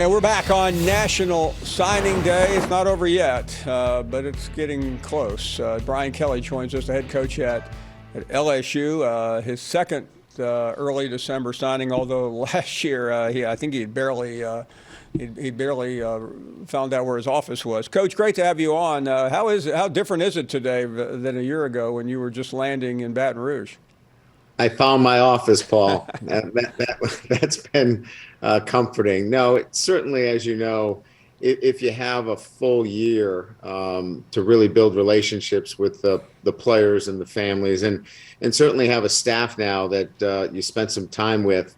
And we're back on National Signing Day. It's not over yet, but it's getting close. Brian Kelly joins us, the head coach at LSU. His second early December signing, although last year I think he barely found out where his office was. Coach, great to have you on. How different is it today than a year ago when you were just landing in Baton Rouge? I found my office, Paul. That's been comforting. No, it, certainly, as you know, if you have a full year to really build relationships with the players and the families, and certainly have a staff now that you spent some time with,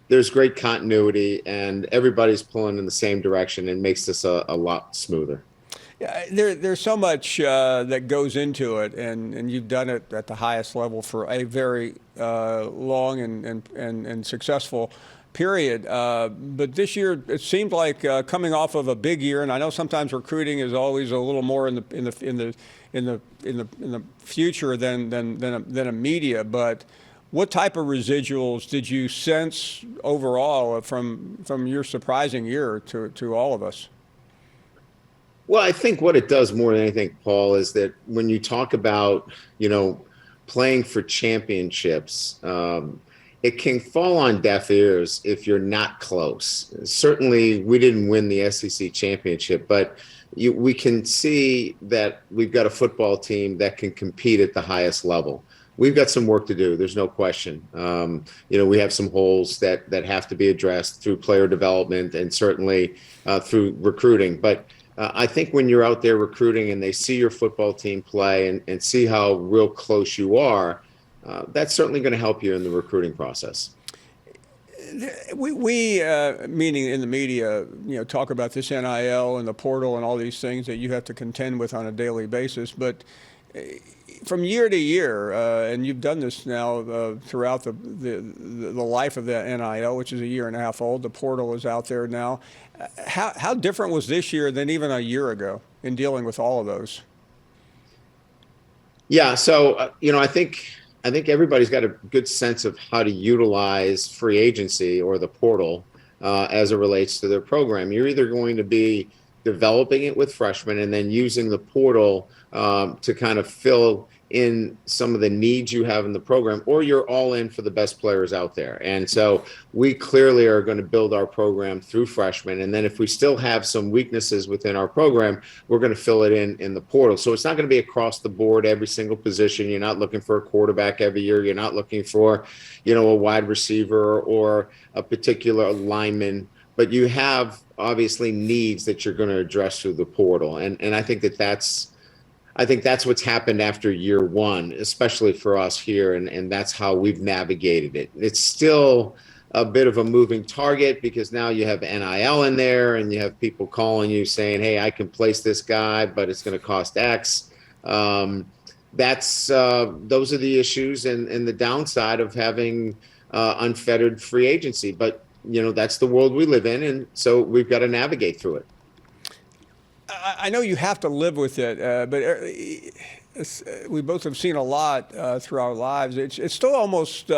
there's great continuity and everybody's pulling in the same direction and makes this a lot smoother. Yeah, there's so much that goes into it, and you've done it at the highest level for a very long and successful period. But this year, it seemed like coming off of a big year, and I know sometimes recruiting is always a little more in the future than a media. But what type of residuals did you sense overall from your surprising year to all of us? Well, I think what it does more than anything, Paul, is that when you talk about, playing for championships, it can fall on deaf ears if you're not close. Certainly, we didn't win the SEC championship, but we can see that we've got a football team that can compete at the highest level. We've got some work to do. There's no question. We have some holes that have to be addressed through player development and certainly through recruiting. But I think when you're out there recruiting and they see your football team play and see how real close you are, that's certainly going to help you in the recruiting process. We meaning in the media, talk about this NIL and the portal and all these things that you have to contend with on a daily basis. But from year to year, and you've done this now throughout the life of the NIL, which is a year and a half old. The portal is out there now. How different was this year than even a year ago in dealing with all of those? Yeah, so I think everybody's got a good sense of how to utilize free agency or the portal as it relates to their program. You're either going to be developing it with freshmen and then using the portal to kind of fill in some of the needs you have in the program, or you're all in for the best players out there. And so we clearly are going to build our program through freshmen. And then if we still have some weaknesses within our program, we're going to fill it in the portal. So it's not going to be across the board, every single position. You're not looking for a quarterback every year. You're not looking for, a wide receiver or a particular lineman, but you have obviously needs that you're going to address through the portal. And I think that's what's happened after year one, especially for us here, and that's how we've navigated it. It's still a bit of a moving target because now you have NIL in there and you have people calling you saying, hey, I can place this guy, but it's going to cost X. Those are the issues and the downside of having unfettered free agency. But, that's the world we live in, and so we've got to navigate through it. I know you have to live with it, but we both have seen a lot through our lives. It's still almost,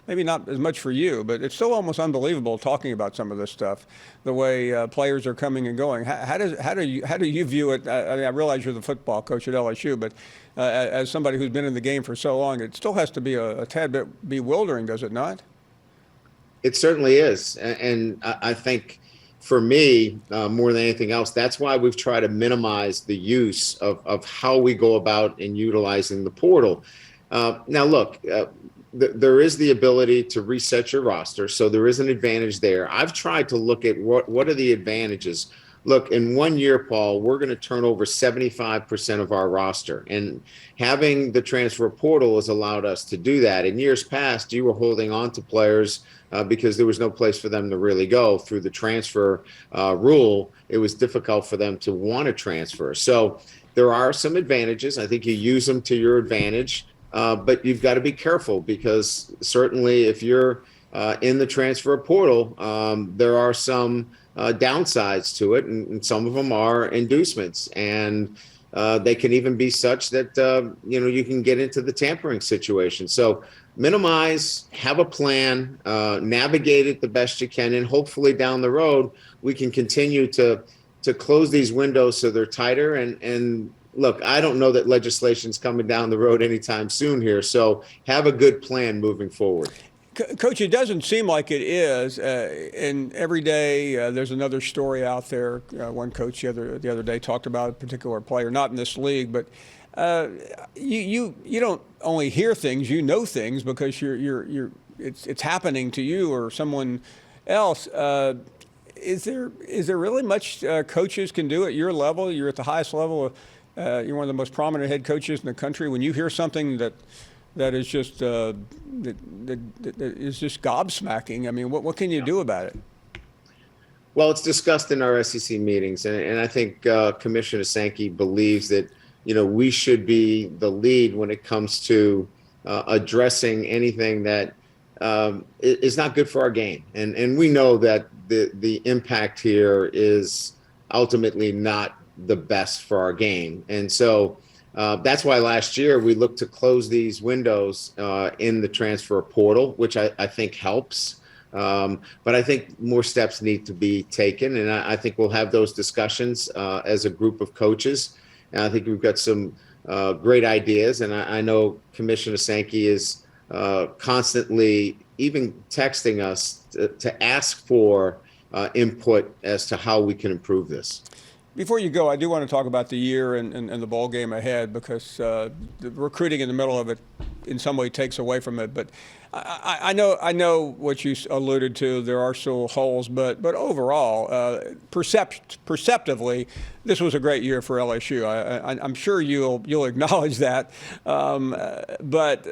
maybe not as much for you, but it's still almost unbelievable talking about some of this stuff, the way players are coming and going. How do you view it? I mean, I realize you're the football coach at LSU, but as somebody who's been in the game for so long, it still has to be a tad bit bewildering, does it not? It certainly is. And I think for me, more than anything else, that's why we've tried to minimize the use of how we go about in utilizing the portal. Now, look, there is the ability to reset your roster, so there is an advantage there. I've tried to look at what are the advantages. Look, in 1 year, Paul, we're going to turn over 75% of our roster. And having the transfer portal has allowed us to do that. In years past, you were holding on to players because there was no place for them to really go. Through the transfer rule, it was difficult for them to want to transfer. So there are some advantages. I think you use them to your advantage, but you've got to be careful because certainly if you're in the transfer portal, there are some downsides to it, and some of them are inducements, and they can even be such that you can get into the tampering situation. So minimize, have a plan, navigate it the best you can, and hopefully down the road we can continue to close these windows so they're tighter. And look, I don't know that legislation's coming down the road anytime soon here, so have a good plan moving forward. Coach, it doesn't seem like it is. And every day there's another story out there. One coach the other day talked about a particular player, not in this league, but you don't only hear things, you know things because it's happening to you or someone else. Is there really much coaches can do at your level? You're at the highest level. You're one of the most prominent head coaches in the country. When you hear something that is just that is just gobsmacking. I mean, what can you do about it? Well, it's discussed in our SEC meetings, and I think Commissioner Sankey believes that we should be the lead when it comes to addressing anything that is not good for our game, and we know that the impact here is ultimately not the best for our game, and so. That's why last year we looked to close these windows in the transfer portal, which I think helps. But I think more steps need to be taken. And I think we'll have those discussions as a group of coaches. And I think we've got some great ideas. And I know Commissioner Sankey is constantly even texting us to ask for input as to how we can improve this. Before you go, I do want to talk about the year and the ball game ahead because the recruiting in the middle of it in some way takes away from it. But I know what you alluded to. There are still holes, but overall, perceptively, this was a great year for LSU. I'm sure you'll acknowledge that. But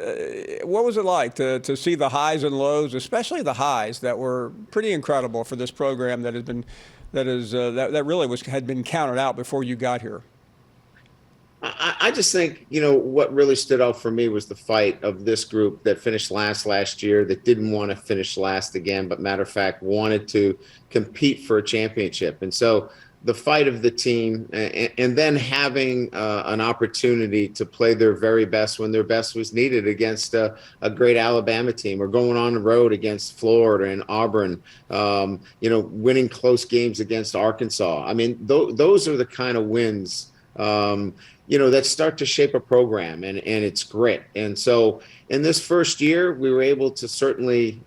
what was it like to see the highs and lows, especially the highs that were pretty incredible for this program that has been that really had been counted out before you got here? I just think, what really stood out for me was the fight of this group that finished last year, that didn't want to finish last again, but matter of fact, wanted to compete for a championship. And so the fight of the team and then having an opportunity to play their very best when their best was needed against a great Alabama team, or going on the road against Florida and Auburn, winning close games against Arkansas. I mean, those are the kind of wins that start to shape a program and its grit. And so in this first year, we were able to certainly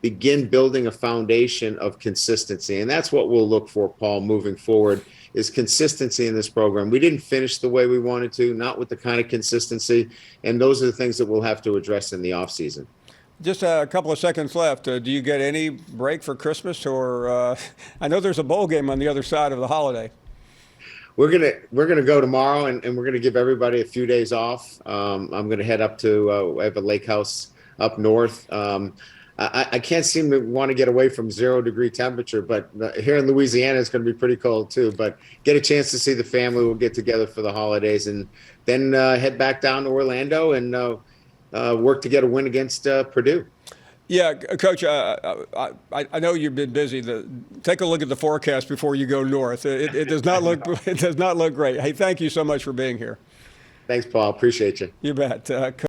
begin building a foundation of consistency. And that's what we'll look for, Paul, moving forward, is consistency in this program. We didn't finish the way we wanted to, not with the kind of consistency. And those are the things that we'll have to address in the offseason. Just a couple of seconds left. Do you get any break for Christmas? Or I know there's a bowl game on the other side of the holiday. We're gonna go tomorrow, and we're gonna give everybody a few days off. I'm gonna head up to I have a lake house up north. I can't seem to want to get away from 0-degree temperature, but here in Louisiana it's going to be pretty cold too. But get a chance to see the family. We'll get together for the holidays, and then head back down to Orlando and work to get a win against Purdue. Yeah, Coach, I know you've been busy. Take a look at the forecast before you go north. It does not look it does not look great. Hey, thank you so much for being here. Thanks, Paul. Appreciate you. You bet.